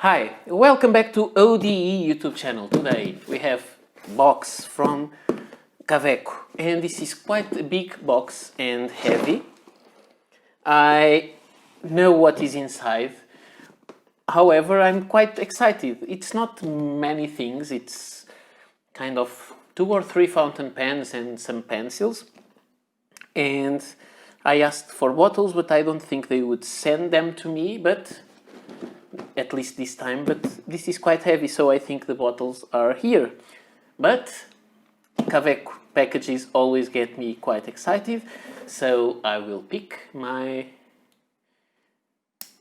Hi, welcome back to ODE YouTube channel. Today we have box from Kaweco, and this is quite a big box and heavy. I know what is inside, however I'm quite excited. It's not many things, it's kind of 2 or 3 fountain pens and some pencils. And I asked for bottles, but I don't think they would send them to me, but at least this time, but this is quite heavy, so I think the bottles are here. But Kaweco packages always get me quite excited, so I will pick my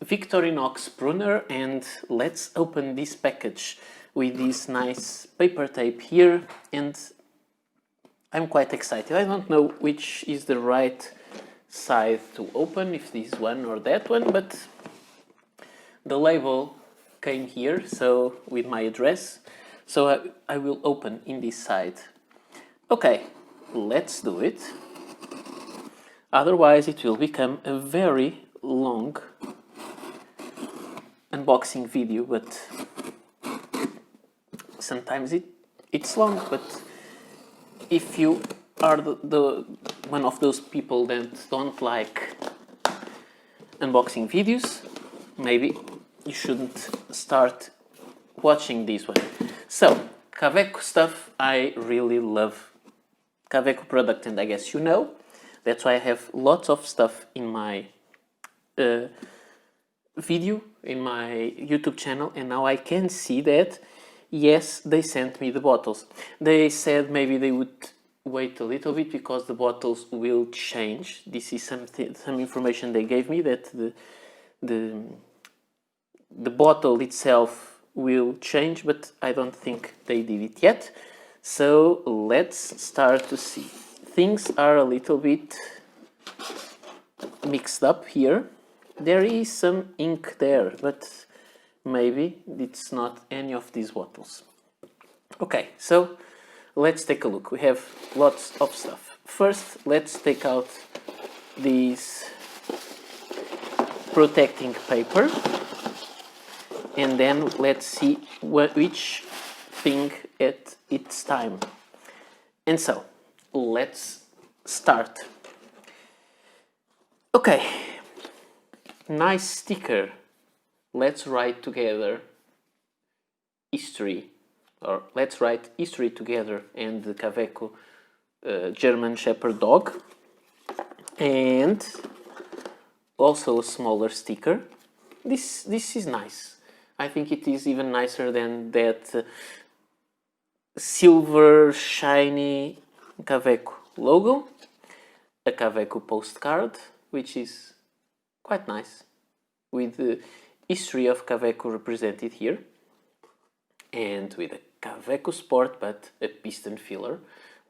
Victorinox pruner and let's open this package with this nice paper tape here, and I'm quite excited. I don't know which is the right side to open, if this one or that one, but the label came here, so with my address, so I will open in this side. Okay, let's do it. Otherwise it will become a very long unboxing video, but sometimes it's long. But if you are the one of those people that don't like unboxing videos, maybe you shouldn't start watching this one. So, Kaweco stuff, I really love Kaweco product, and I guess you know. That's why I have lots of stuff in my video, in my YouTube channel, and now I can see that, yes, they sent me the bottles. They said maybe they would wait a little bit because the bottles will change. This is some information they gave me, that the bottle itself will change, but I don't think they did it yet. So let's start to see. Things are a little bit mixed up here. There is some ink there, but maybe it's not any of these bottles. Okay, so let's take a look. We have lots of stuff. First, let's take out this protecting paper, and then let's see which thing at its time. And so, let's start. Okay, nice sticker. Let's write together history, or let's write history together, and the Kaweco German Shepherd dog. And also a smaller sticker. This is nice. I think it is even nicer than that silver shiny Kaweco logo. A Kaweco postcard, which is quite nice, with the history of Kaweco represented here, and with a Kaweco Sport, but a piston filler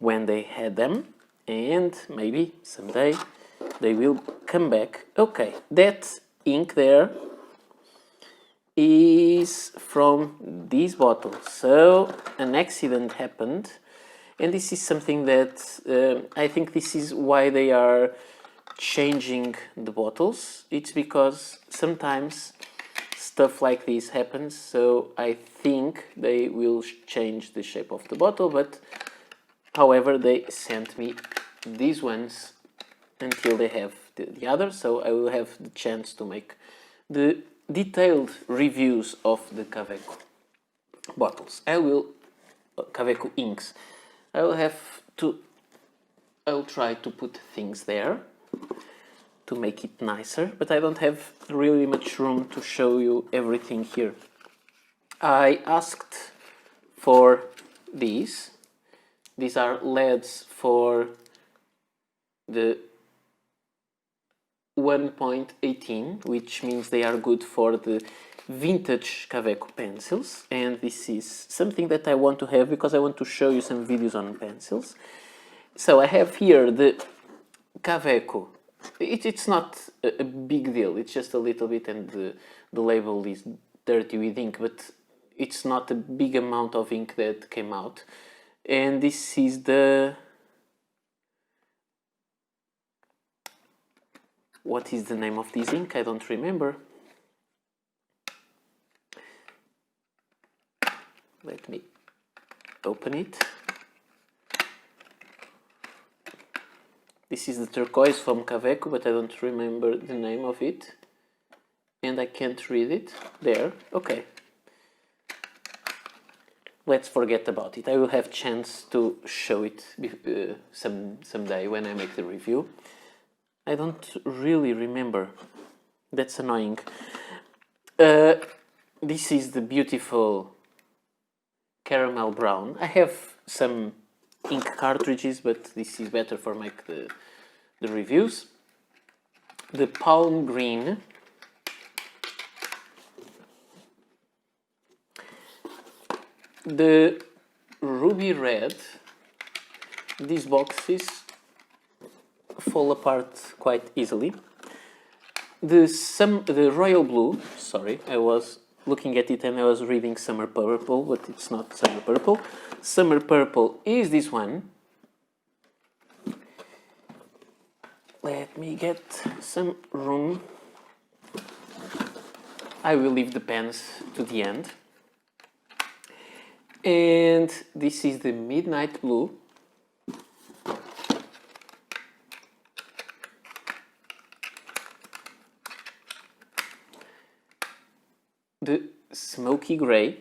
when they had them, and maybe someday they will come back. Okay, that ink there is from these bottles. So an accident happened, and this is something that I think this is why they are changing the bottles. It's because sometimes stuff like this happens, so I think they will change the shape of the bottle. But however, they sent me these ones until they have the others, so I will have the chance to make the detailed reviews of the Kaweco bottles. Kaweco inks. I'll try to put things there to make it nicer, but I don't have really much room to show you everything here. I asked for these. These are LEDs for the 1.18, which means they are good for the vintage Kaweco pencils, and this is something that I want to have because I want to show you some videos on pencils. So I have here the Kaweco. It's not a big deal, it's just a little bit, and the label is dirty with ink, but it's not a big amount of ink that came out. And this is the... what is the name of this ink? I don't remember. open it. This is the turquoise from Kaweco, but I don't remember the name of it. And I can't read it. There, okay. Let's forget about it. I will have chance to show it someday when I make the review. I don't really remember. That's annoying. This is the beautiful caramel brown. I have some ink cartridges, but this is better for make the reviews. The palm green. The ruby red. These boxes fall apart quite easily. The royal blue, sorry, I was looking at it and I was reading summer purple, but it's not summer purple. Summer purple is this one. Let me get some room. I will leave the pens to the end. And this is the midnight blue. The smoky gray.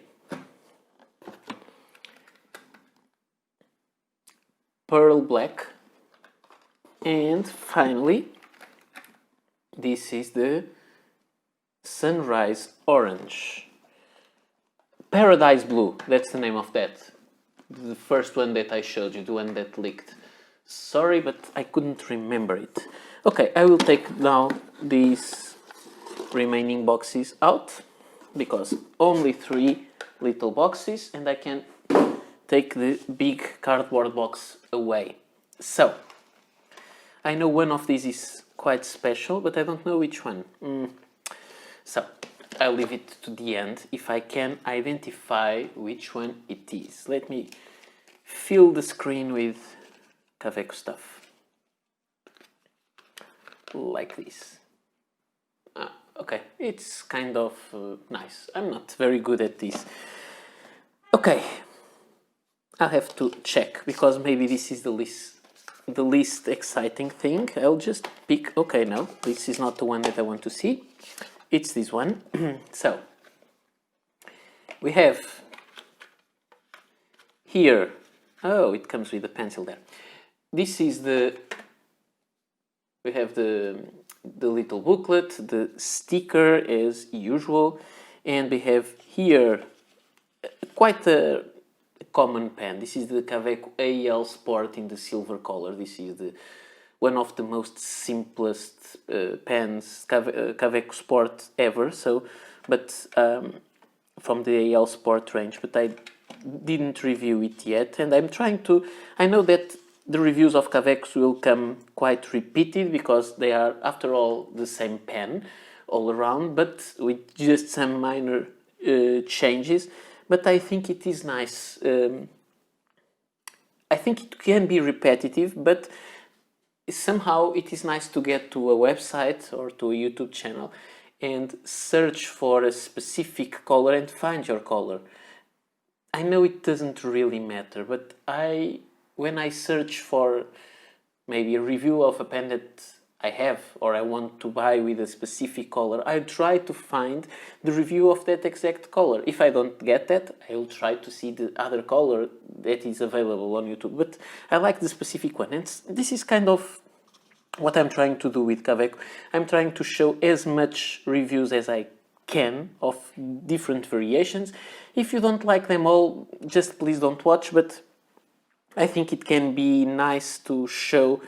Pearl black. And finally, this is the sunrise orange. Paradise blue, that's the name of that. The first one that I showed you, the one that leaked. Sorry, but I couldn't remember it. Okay, I will take now these remaining boxes out, because only 3 little boxes, and I can take the big cardboard box away. So, I know one of these is quite special, but I don't know which one. So, I'll leave it to the end if I can identify which one it is. Let me fill the screen with Kaweco stuff. Like this. Okay, it's kind of nice. I'm not very good at this. Okay, I'll have to check, because maybe this is the least exciting thing. I'll just pick. Okay, no, this is not the one that I want to see. It's this one. So, we have here, oh, it comes with a pencil there. This is we have the little booklet, the sticker as usual, and we have here quite a common pen. This is the Kaweco AL Sport in the silver color. This is one of the most simplest pens, Kaweco Sport ever. So, but from the AL Sport range, but I didn't review it yet, and I'm trying to. I know that the reviews of Kaweco will come quite repeated, because they are, after all, the same pen all around, but with just some minor changes. But I think it is nice. I think it can be repetitive, but somehow it is nice to get to a website or to a YouTube channel and search for a specific color and find your color. I know it doesn't really matter, but when I search for maybe a review of a pen that I have or I want to buy with a specific color, I try to find the review of that exact color. If I don't get that, I will try to see the other color that is available on YouTube. But I like the specific one, and this is kind of what I'm trying to do with Kaweco. I'm trying to show as much reviews as I can of different variations. If you don't like them all, just please don't watch, but I think it can be nice to show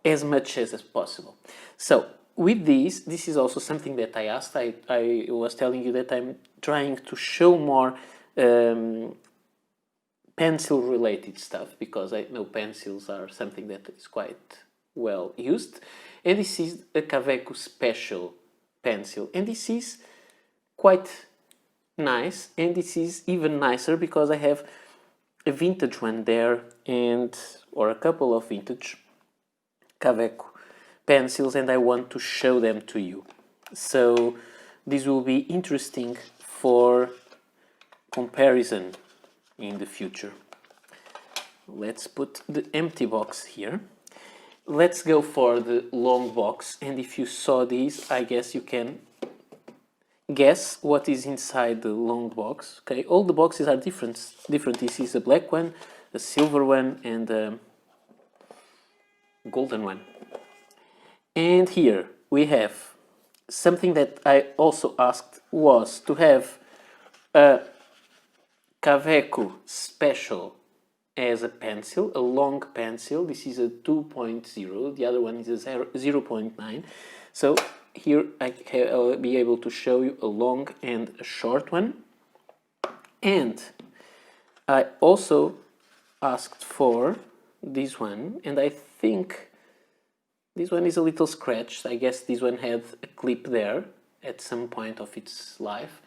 as much as possible. So with this is also something that I asked. I was telling you that I'm trying to show more pencil related stuff, because I know pencils are something that is quite well used. And this is a Kaweco special pencil, and this is quite nice, and this is even nicer because I have a vintage one there, or a couple of vintage Kaweco pencils, and I want to show them to you. So this will be interesting for comparison in the future. let's put the empty box here. Let's go for the long box, and if you saw these, I guess you can guess what is inside the long box. Okay, all the boxes are different. This is a black one, a silver one, and a golden one. And here we have something that I also asked, was to have a Kaweco special as a pencil, a long pencil. This is a 2.0, the other one is a 0.9. So here I'll be able to show you a long and a short one. And I also asked for this one, and I think this one is a little scratched. I guess this one had a clip there at some point of its life.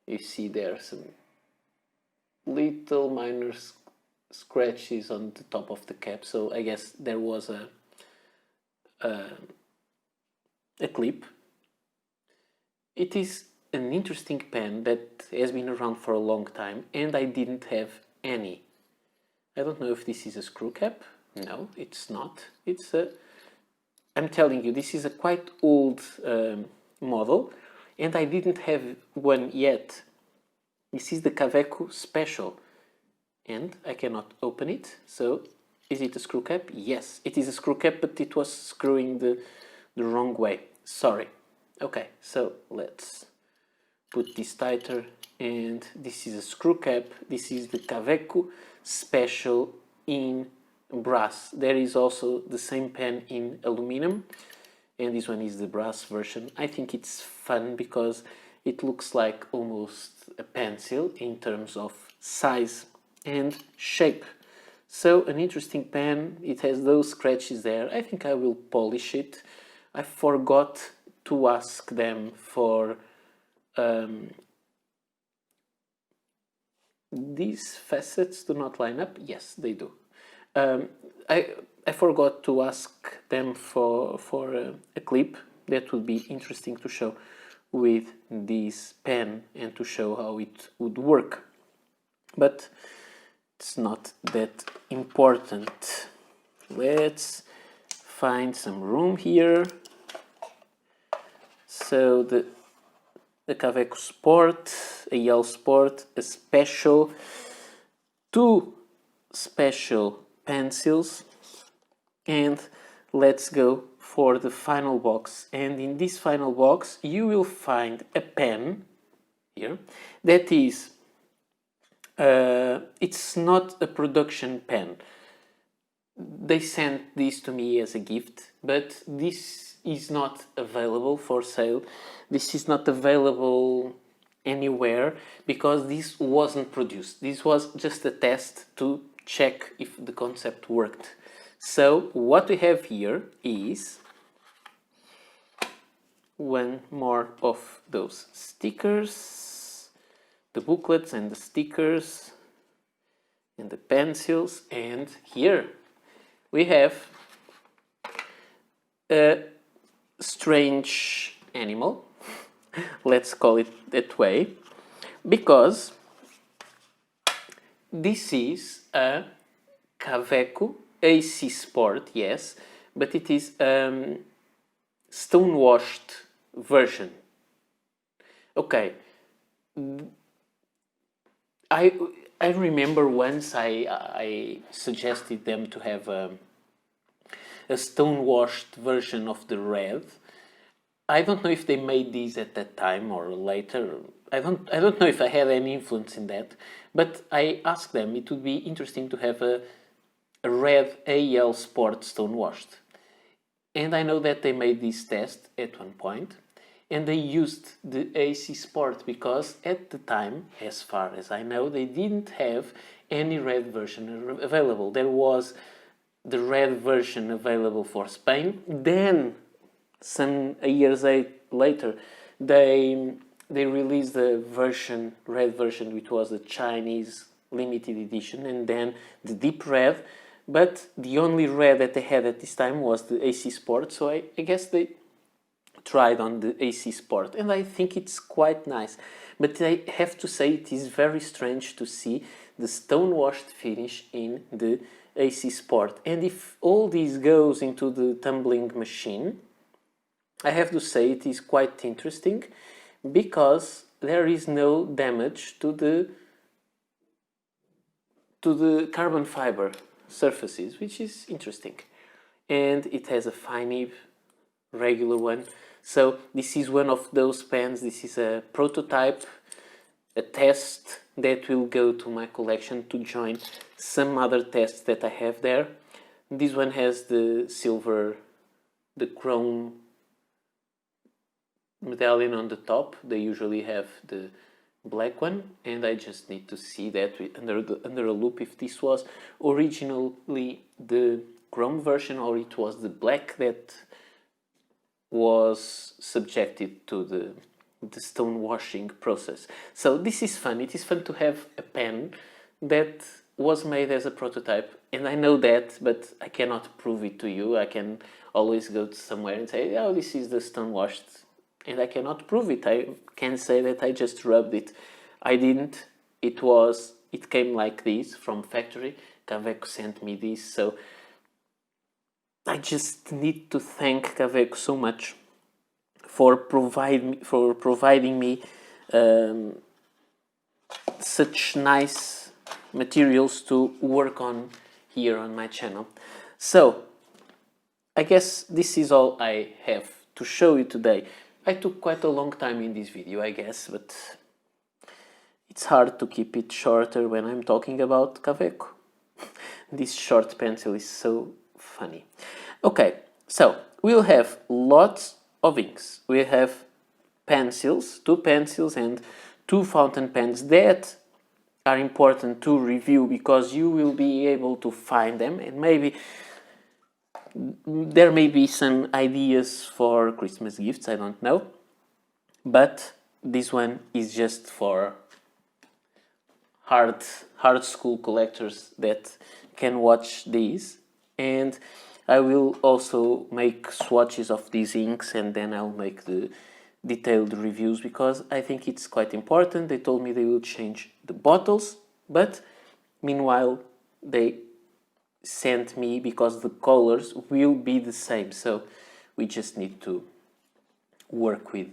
You see there some little minor scratches on the top of the cap, so I guess there was a clip. It is an interesting pen that has been around for a long time, and I didn't have any. I don't know if this is a screw cap. No, it's not. It's a, I'm telling you, this is a quite old model, and I didn't have one yet. This is the Kaweco Special, and I cannot open it. So, is it a screw cap? Yes, it is a screw cap, but it was screwing the wrong way. Sorry. Okay, so let's put this tighter, and this is a screw cap. This is the Kaweco Special in brass. There is also the same pen in aluminum, and this one is the brass version. I think it's fun because it looks like almost a pencil in terms of size and shape. So an interesting pen. It has those scratches there. I think I will polish it. I forgot to ask them for these facets do not line up. Yes, they do. I forgot to ask them for a clip that would be interesting to show with this pen and to show how it would work. But it's not that important. Let's find some room here. So the Kaweco Sport, a Yale Sport, a special, two special pencils, and let's go for the final box. And in this final box you will find a pen here that is it's not a production pen. They sent this to me as a gift, but this is not available for sale. This is not available anywhere because this wasn't produced. This was just a test to check if the concept worked. So what we have here is one more of those stickers, the booklets and the stickers and the pencils, and here we have a strange animal, let's call it that way, because this is a Kaweco AC Sport, yes, but it is Stonewashed version. Okay, I remember once I suggested them to have a Stonewashed version of the red. I don't know if they made these at that time or later. I don't know if I had any influence in that, but I asked them it would be interesting to have a red AL Sport Stonewashed. And I know that they made this test at one point, and they used the AC Sport because at the time, as far as I know, they didn't have any red version available. There was the red version available for Spain. Then, some years later, they released the red version, which was the Chinese limited edition, and then the deep red. But the only red that they had at this time was the AC Sport, so I guess they tried on the AC Sport, and I think it's quite nice. But I have to say it is very strange to see the Stonewashed finish in the AC Sport. And if all this goes into the tumbling machine, I have to say it is quite interesting, because there is no damage to the carbon fiber surfaces, which is interesting. And it has a fine nib, regular one. So this is one of those pens. This is a prototype, a test that will go to my collection to join some other tests that I have there. This one has the silver, the chrome medallion on the top. They usually have the black one, and I just need to see that under a loop if this was originally the chrome version or it was the black that was subjected to the stone washing process. So this is fun. It is fun to have a pen that was made as a prototype, and I know that, but I cannot prove it to you. I can always go to somewhere and say, oh, this is the Stonewashed, and I cannot prove it. I can say that I just rubbed it. I didn't. It came like this from factory. Kaweco sent me this, so I just need to thank Kaweco so much for providing me such nice materials to work on here on my channel. So I guess this is all I have to show you today. I took quite a long time in this video, I guess, but it's hard to keep it shorter when I'm talking about Kaweco. This short pencil is so funny. Okay, so we'll have lots of inks. We have pencils, 2 pencils and 2 fountain pens that are important to review because you will be able to find them, and maybe there may be some ideas for Christmas gifts, I don't know. But this one is just for hard school collectors that can watch these. And I will also make swatches of these inks, and then I'll make the detailed reviews because I think it's quite important. They told me they will change the bottles, but meanwhile they sent me because the colors will be the same, so we just need to work with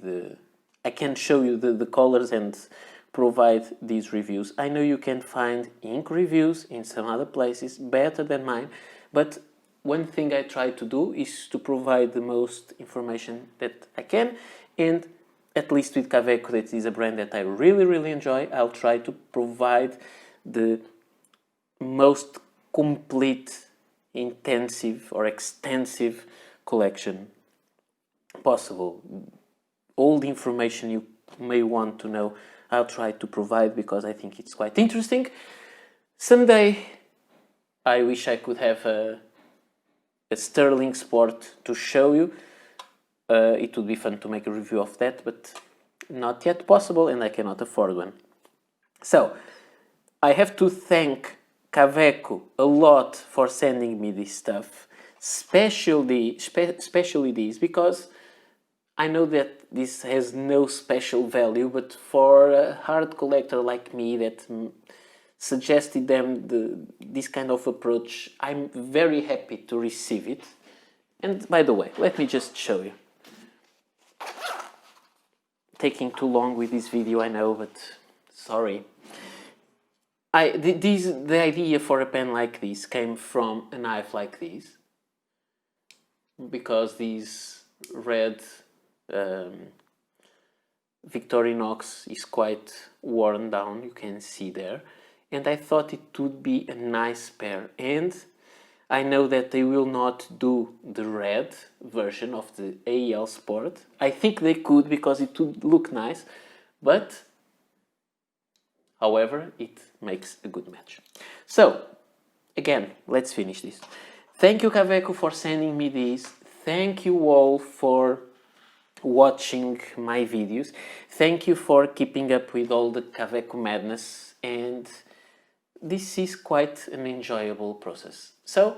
I can show you the colors and provide these reviews. I know you can find ink reviews in some other places better than mine, but one thing I try to do is to provide the most information that I can, and at least with Kaweco, that is a brand that I really enjoy, I'll try to provide the most complete, intensive or extensive collection possible. All the information you may want to know, I'll try to provide because I think it's quite interesting. Someday I wish I could have a Sterling Sport to show you. It would be fun to make a review of that, but not yet possible, and I cannot afford one. So I have to thank Kaweco a lot for sending me this stuff, especially these, because I know that this has no special value, but for a hard collector like me that suggested them this kind of approach, I'm very happy to receive it. And by the way, let me just show you. Taking too long with this video, I know, but sorry. The idea for a pen like this came from a knife like this, because these red Victorinox is quite worn down, you can see there, and I thought it would be a nice pair. And I know that they will not do the red version of the AEL Sport. I think they could because it would look nice, but however, it makes a good match. So again, let's finish this. Thank you, Kaweco, for sending me these. Thank you all for watching my videos. Thank you for keeping up with all the Kaweco madness, and this is quite an enjoyable process. So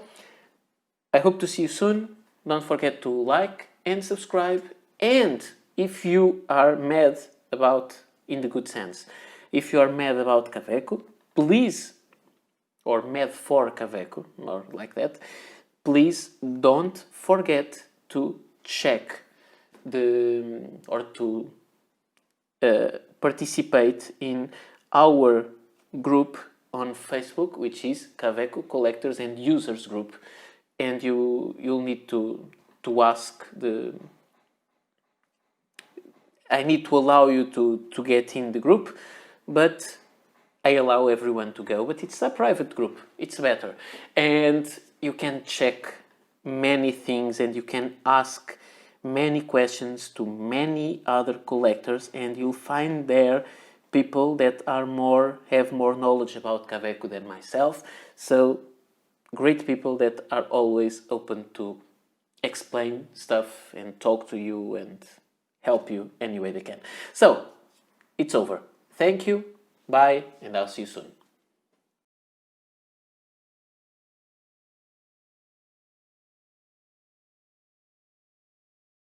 I hope to see you soon. Don't forget to like and subscribe, And if you are mad about, in the good sense, if you are mad about Kaweco, please, or mad for Kaweco, or like that, please don't forget to check or to participate in our group on Facebook, which is Kaweco Collectors and Users Group, and you'll need to ask the. I need to allow you to get in the group, but I allow everyone to go. But it's a private group. It's better, and you can check many things, and you can ask many questions to many other collectors, and you'll find there people that have more knowledge about Kaweco than myself. So great people that are always open to explain stuff and talk to you and help you any way they can. So it's over. Thank you. Bye, and I'll see you soon.